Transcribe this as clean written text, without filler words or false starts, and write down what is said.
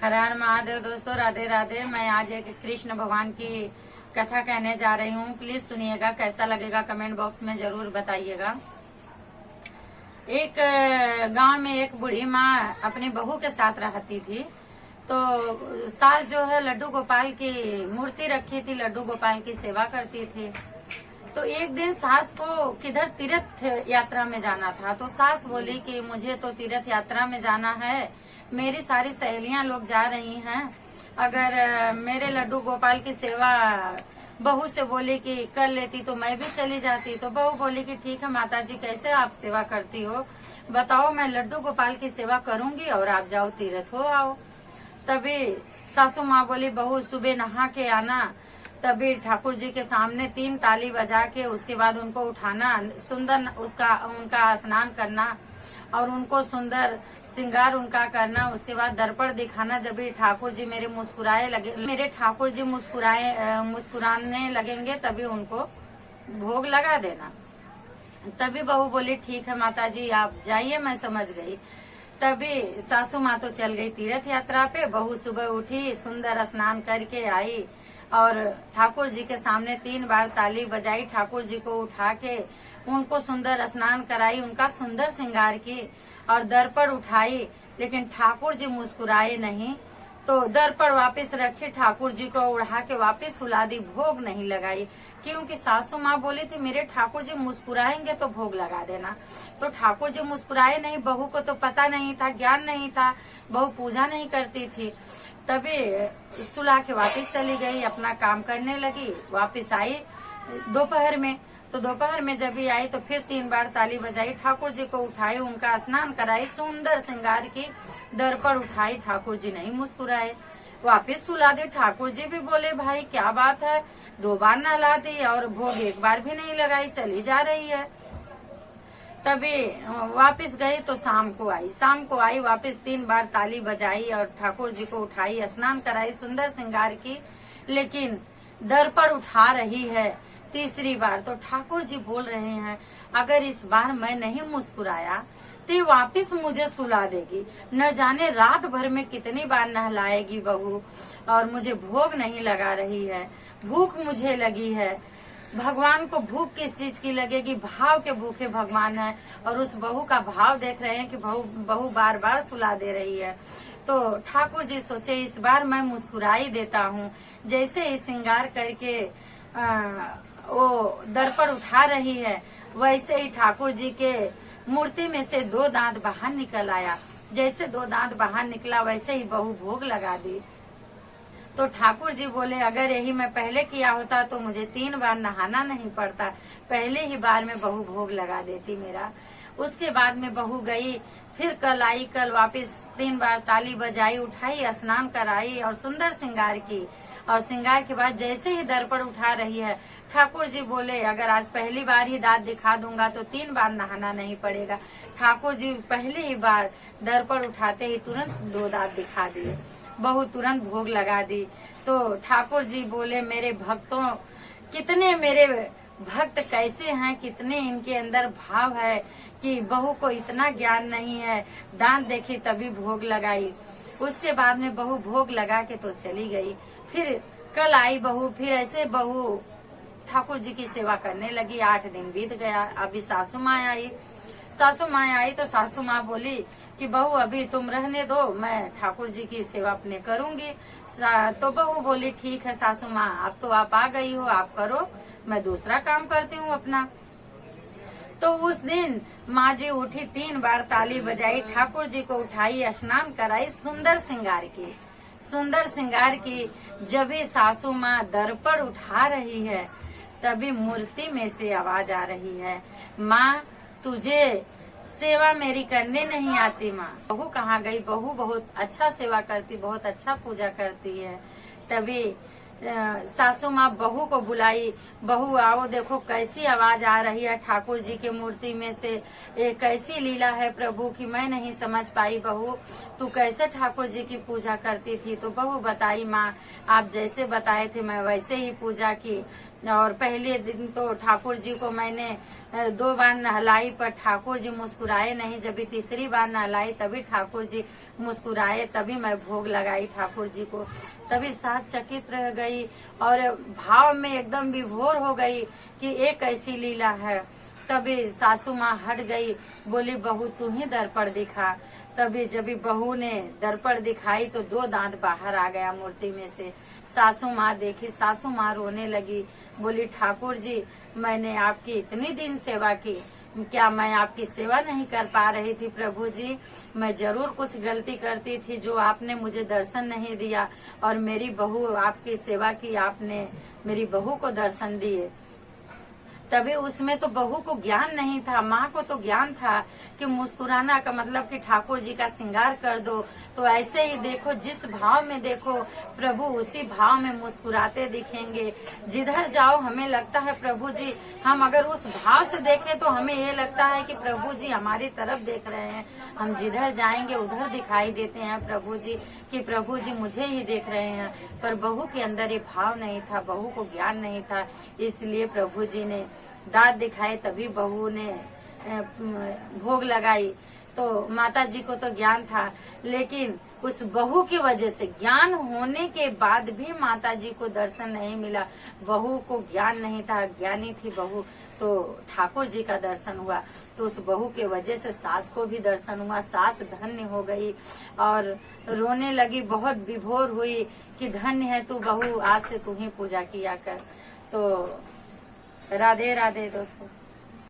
हर हर महादेव। दोस्तों राधे राधे। मैं आज एक कृष्ण भगवान की कथा कहने जा रही हूँ। प्लीज सुनिएगा, कैसा लगेगा कमेंट बॉक्स में जरूर बताइएगा। एक गांव में एक बूढ़ी माँ अपनी बहू के साथ रहती थी। तो सास जो है लड्डू गोपाल की मूर्ति रखी थी, लड्डू गोपाल की सेवा करती थी। तो एक दिन सास को किधर तीर्थ यात्रा में जाना था। तो सास बोली कि मुझे तो तीर्थ यात्रा में जाना है, मेरी सारी सहेलियां लोग जा रही हैं, अगर मेरे लड्डू गोपाल की सेवा बहू से बोली कि कर लेती तो मैं भी चली जाती। तो बहू बोली कि ठीक है माता जी, कैसे आप सेवा करती हो बताओ, मैं लड्डू गोपाल की सेवा करूंगी और आप जाओ तीर्थ हो आओ। तभी सासू माँ बोली बहू सुबह नहा के आना, तभी ठाकुर जी के सामने 3 ताली बजा के उसके बाद उनको उठाना, सुंदर उनका स्नान करना और उनको सुंदर श्रृंगार उनका करना। उसके बाद दर्पण दिखाना। जब भी ठाकुर जी मेरे ठाकुर जी मुस्कुराने लगेंगे तभी उनको भोग लगा देना। तभी बहू बोली ठीक है माता जी आप जाइए, मैं समझ गई। तभी सासू माँ तो चल गई तीर्थ यात्रा पे। बहू सुबह उठी, सुंदर स्नान करके आई और ठाकुर जी के सामने 3 बार ताली बजाई, ठाकुर जी को उठा के उनको सुंदर स्नान कराई, उनका सुंदर श्रृंगार की और दर्पण उठाई। लेकिन ठाकुर जी मुस्कुराए नहीं। तो दर्पण वापस रखे, ठाकुर जी को उड़ा के वापस सुला दी, भोग नहीं लगाई। क्योंकि सासू माँ बोली थी मेरे ठाकुर जी मुस्कुराएंगे तो भोग लगा देना। तो ठाकुर जी मुस्कुराए नहीं। बहू को तो पता नहीं था, ज्ञान नहीं था, बहू पूजा नहीं करती थी। तभी सुला के वापस चली गई, अपना काम करने लगी। वापस आई दोपहर में। तो दोपहर में जब भी आई तो फिर 3 बार ताली बजाई, ठाकुर जी को उठाई, उनका स्नान कराई, सुंदर श्रृंगार की, दर्पण उठाई, ठाकुर जी नहीं मुस्कुराए, वापस सुला दी। ठाकुर जी भी बोले भाई क्या बात है, 2 बार नहला दी और भोग 1 बार भी नहीं लगाई, चली जा रही है। तभी वापस गई तो शाम को आई वापस 3 बार ताली बजाई और ठाकुर जी को उठाई, स्नान कराई, सुंदर श्रृंगार की, लेकिन दर्पण उठा रही है 3री बार। तो ठाकुर जी बोल रहे हैं अगर इस बार मैं नहीं मुस्कुराया तो वापस मुझे सुला देगी, न जाने रात भर में कितनी बार नहलाएगी बहू, और मुझे भोग नहीं लगा रही है, भूख मुझे लगी है। भगवान को भूख किस चीज की लगेगी, भाव के भूखे भगवान है। और उस बहू का भाव देख रहे हैं कि बहू बार बार सुला दे रही है। तो ठाकुर जी सोचे इस बार मैं मुस्कुराई देता हूँ। जैसे ही श्रृंगार करके वो दर्पण उठा रही है, वैसे ही ठाकुर जी के मूर्ति में से 2 दांत बाहर निकल आया। जैसे 2 दांत बाहर निकला वैसे ही बहू भोग लगा दी। तो ठाकुर जी बोले अगर यही मैं पहले किया होता तो मुझे 3 बार नहाना नहीं पड़ता, पहले ही बार में बहू भोग लगा देती मेरा। उसके बाद में बहू गई, फिर कल आई, कल वापस 3 बार ताली बजाई, उठाई, स्नान कराई और सुंदर श्रृंगार की। और श्रृंगार के बाद जैसे ही दर्पण उठा रही है, ठाकुर जी बोले अगर आज पहली बार ही दांत दिखा दूंगा तो 3 बार नहाना नहीं पड़ेगा। ठाकुर जी पहले ही बार दर्पण उठाते ही तुरंत 2 दांत दिखा दिए, बहू तुरंत भोग लगा दी। तो ठाकुर जी बोले मेरे भक्तों, कितने मेरे भक्त कैसे हैं, कितने इनके अंदर भाव है कि बहू को इतना ज्ञान नहीं है, दांत देखी तभी भोग लगाई। उसके बाद में बहू भोग लगा के तो चली गई। फिर कल आई बहू, फिर ऐसे बहू ठाकुर जी की सेवा करने लगी। 8 दिन बीत गया। अभी सासू माँ आई तो सासू माँ बोली कि बहू अभी तुम रहने दो, मैं ठाकुर जी की सेवा अपने करूंगी। तो बहू बोली ठीक है सासू माँ, अब तो आप आ गई हो, आप करो, मैं दूसरा काम करती हूँ अपना। तो उस दिन माँ जी उठी, 3 बार ताली बजाई, ठाकुर जी को उठाई, स्नान कराई, सुंदर श्रृंगार की। जब भी सासू माँ दर्पण उठा रही है तभी मूर्ति में से आवाज आ रही है माँ तुझे सेवा मेरी करने नहीं आती। माँ बहू कहाँ गई, बहू बहुत अच्छा सेवा करती, बहुत अच्छा पूजा करती है। तभी सासू माँ बहू को बुलाई, बहू आओ देखो कैसी आवाज आ रही है ठाकुर जी के मूर्ति में से, ये कैसी लीला है प्रभु की मैं नहीं समझ पाई। बहू तू कैसे ठाकुर जी की पूजा करती थी? तो बहू बताई माँ आप जैसे बताए थे मैं वैसे ही पूजा की। और पहले दिन तो ठाकुर जी को मैंने 2 बार नहलाई, पर ठाकुर जी मुस्कुराए नहीं। जब भी तीसरी बार नहलाई तभी ठाकुर जी मुस्कुराए, तभी मैं भोग लगाई ठाकुर जी को। तभी साथ चकित रह गई और भाव में एकदम विभोर हो गई कि एक ऐसी लीला है। तभी सासू माँ हट गई, बोली बहू तू ही दर्पण दिखा। तभी जब बहू ने दर्पण दिखाई तो 2 दांत बाहर आ गया मूर्ति में से। सासू माँ देखी, सासू माँ रोने लगी, बोली ठाकुर जी मैंने आपकी इतनी दिन सेवा की, क्या मैं आपकी सेवा नहीं कर पा रही थी प्रभु जी? मैं जरूर कुछ गलती करती थी जो आपने मुझे दर्शन नहीं दिया, और मेरी बहू आपकी सेवा की, आपने मेरी बहू को दर्शन दिए। तभी उसमें तो बहू को ज्ञान नहीं था, माँ को तो ज्ञान था कि मुस्कुराना का मतलब कि ठाकुर जी का श्रृंगार कर दो। तो ऐसे ही देखो, जिस भाव में देखो प्रभु उसी भाव में मुस्कुराते दिखेंगे। जिधर जाओ हमें लगता है प्रभु जी, हम अगर उस भाव से देखें तो हमें ये लगता है कि प्रभु जी हमारी तरफ देख रहे हैं। हम जिधर जाएंगे उधर दिखाई देते हैं प्रभु जी कि प्रभु जी मुझे ही देख रहे हैं। पर बहू के अंदर ये भाव नहीं था, बहू को ज्ञान नहीं था, इसलिए प्रभु जी ने दांत दिखाए, तभी बहू ने भोग लगाई। तो माता जी को तो ज्ञान था, लेकिन उस बहू की वजह से, ज्ञान होने के बाद भी माता जी को दर्शन नहीं मिला। बहू को ज्ञान नहीं था, ज्ञानी थी बहू, तो ठाकुर जी का दर्शन हुआ। तो उस बहू के वजह से सास को भी दर्शन हुआ। सास धन्य हो गई और रोने लगी, बहुत विभोर हुई कि धन्य है तू बहू, आज से तू ही पूजा किया कर। तो राधे राधे दोस्तों।